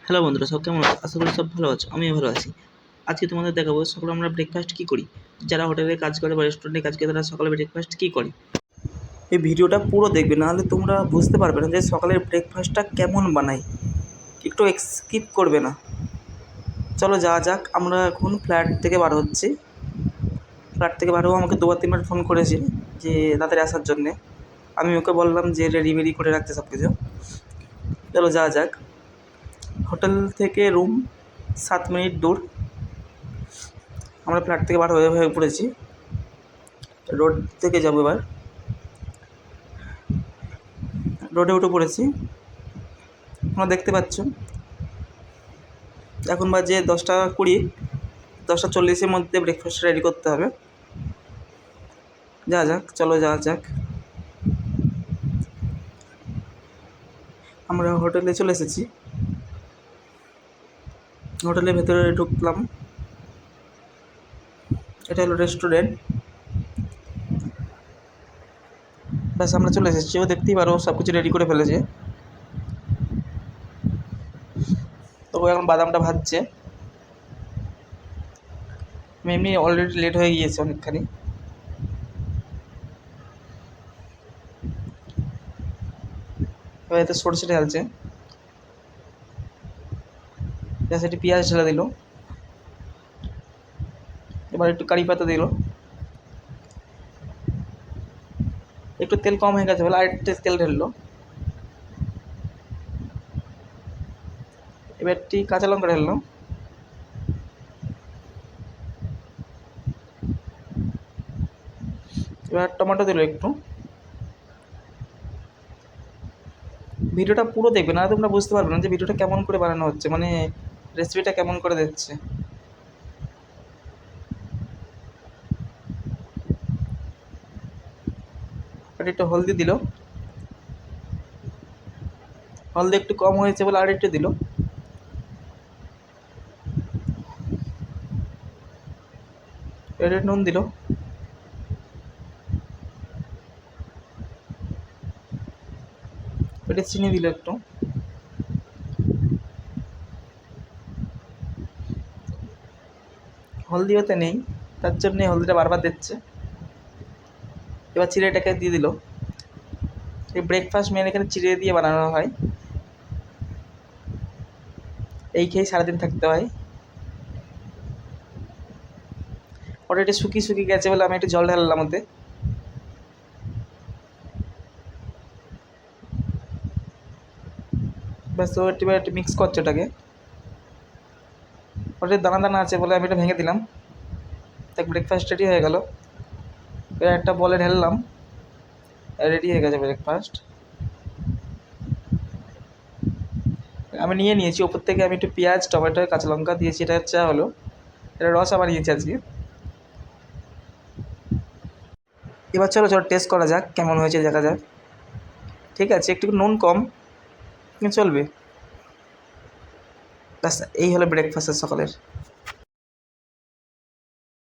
Hello বন্ধুরা, সব কেমন আছো? আশা করি সব ভালো আছো। আমিও ভালো আছি। আজকে তোমাদের দেখাবো সকালে আমরা ব্রেকফাস্ট কী করি। যারা হোটেলে কাজ করে বা রেস্টুরেন্টে কাজ করে তারা সকালে ব্রেকফাস্ট কী করে। এই ভিডিওটা পুরো দেখবে, নাহলে তোমরা বুঝতে পারবে না যে সকালের ব্রেকফাস্টটা কেমন বানাই। একটু স্কিপ করবে না। চলো যাওয়া যাক। আমরা এখন ফ্ল্যাট থেকে বার হচ্ছি। ফ্ল্যাট থেকে বার হবো, আমাকে দুবার তিনবার ফোন করেছে যে তাড়াতাড়ি আসার জন্যে। আমি ওকে বললাম যে রেডি করে রাখতে সব কিছু। চলো যাওয়া যাক। হোটেল থেকে রুম 7 মিনিট দূর। আমরা ফ্ল্যাট থেকে বার হয়ে পড়েছি। রোড থেকে যাবো এবার। রোডে উঠে পড়েছি। তোমরা দেখতে পাচ্ছ এখন বাজে 10:20। 10:40-এর মধ্যে ব্রেকফাস্ট রেডি করতে হবে। যাওয়া যাক, চলো যাওয়া যাক। আমরা হোটেলে চলে এসেছি। হোটেলের ভেতরে ঢুকলাম। এটা হলো রেস্টুরেন্ট। ব্যাস আমরা চলে এসেছি। ও দেখতেই পারো সব কিছু রেডি করে ফেলেছে। তো এখন বাদামটা ভাজছে। এমনি অলরেডি লেট হয়ে গিয়েছে অনেকখানি। এবার এতে সরষে ঢালছে। ব্যাস একটু পেঁয়াজ ঢেলে দিল। এবার একটু কারি পাতা দিল। একটু তেল কম হয়ে গেছে বলে আরেকটু তেল ঢেললো। এবার একটি কাঁচা লঙ্কা ঢেললো। এবার টমেটো দিল একটু। ভিডিওটা পুরো দেখবে, না তোমরা বুঝতে পারবে না যে ভিডিওটা কেমন করে বানানো হচ্ছে, মানে রেসিপিটা কেমন করে দিচ্ছে। আর একটু হলদি দিল। হলদি একটু কম হয়েছে বলে আর একটু দিল। এবার নুন দিল। এটা চিনি দিল একটু। হলদি ওতে নেই, তার জন্যে হলদিটা বারবার দিচ্ছে। এবার চিড়েটাকে দিয়ে দিল। এই ব্রেকফাস্ট মেন এখানে চিড়ে দিয়ে বানানো হয়। এই খেয়েই সারাদিন থাকতে হয়। ওটা একটু শুকিয়ে গেছে বলে আমি একটু জল ঢাললাম ওতে। ব্যাস ও একটু মিক্স করছে ওটাকে। ওটা দানা দানা আছে বলে আমি এটা ভেঙে দিলাম। তাই ব্রেকফাস্ট রেডি হয়ে গেল। এবার একটা বলে ঢেললাম। রেডি হয়ে গেছে ব্রেকফাস্ট। আমি নিয়ে নিয়েছি। ওপর থেকে আমি একটু পেঁয়াজ, টমেটো, কাঁচা লঙ্কা দিয়েছি। এটা হচ্ছে হলো এটা রসা বানিয়েছি আজকে। এবার চলো টেস্ট করা যাক কেমন হয়েছে, দেখা যাক। ঠিক আছে, একটু নুন কম কিন্তু চলবে। ব্যাস এই হলো ব্রেকফাস্টের সকালের।